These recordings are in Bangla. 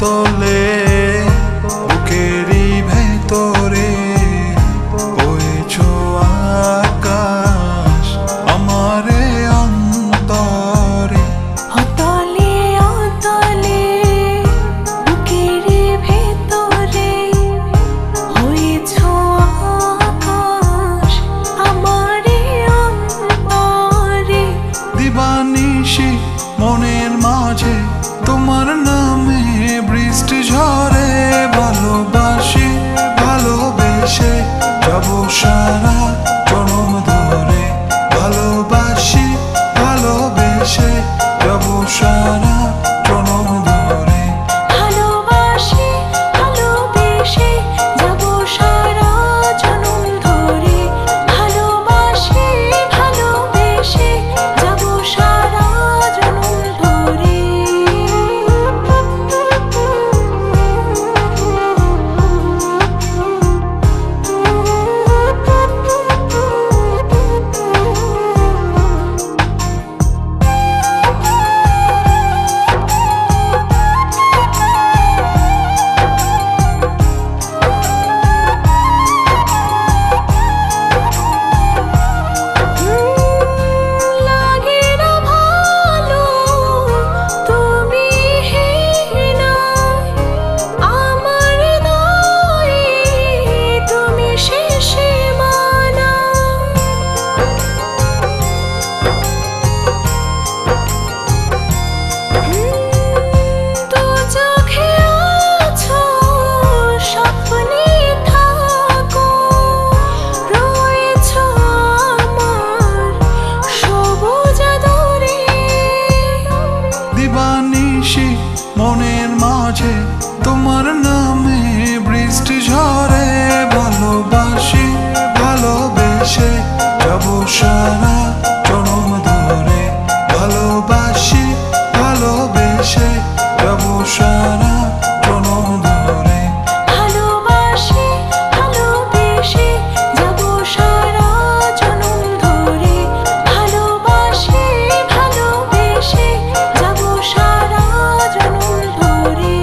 বদলে বুকেরই ভেতরে হয়েছো আকাশ আমারে অন্তরে। অতলে অতলে বুকেরই ভেতরে হয়েছো আকাশ আমারে অন্তরে। দিবানিশি মনের মাঝে তোমার নামে বৃষ্টি ঝরে। ভালোবাসি ভালোবেসে যাব সারা জনম ধরে। ভালোবাসি ভালোবেসে যাব সারা জনম ধরে। ভালোবাসি ভালোবেসে যাব সারা জনম ধরে। ভালোবাসি ভালোবেসে যাব সারা জনম ধরে। লাগে না ভালো তুমি হেনা আমার হৃদয়ে তুমি শেষে মানা। দু চোখে আছো স্বপ্নে থাকো রয়েছো আমার সবুজ দূরে। দিবানিশি মনের মাঝে তোমার নামে বৃষ্টি ঝরে। ভালোবাসি ভালোবেসে যাব সারা জনম ধরে। ভালোবাসি ভালোবেসে যাব সারা জনম ধরে। ভালোবাসি ভালোবেসে যাব সারা জনম ধরে। ভালোবাসি ভালোবেসে যাব সারা জনম ধরে।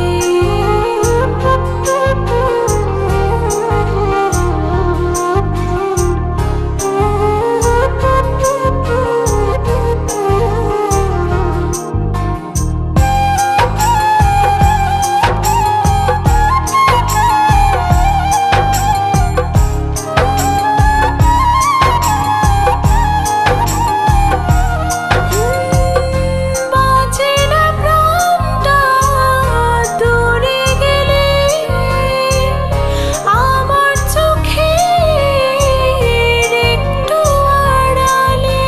বাঁচে না প্রাণটা দূরে গেলে আমার চোখের একটু আড়ালে।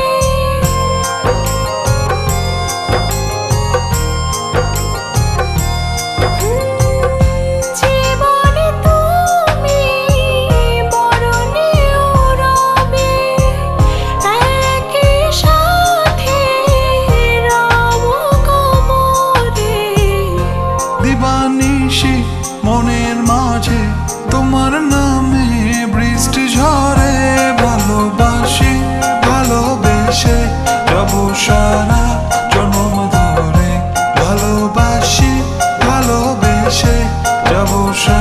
জীবনে তুমি মরণেও রবে একই সাথে রব কবরে। দিবানিশি মনের মাঝে তোমার নামে বৃষ্টি ঝরে। ভালোবাসি ভালোবেসে যাব সারা জনম ধরে। ভালোবাসি ভালোবেসে যাব সারা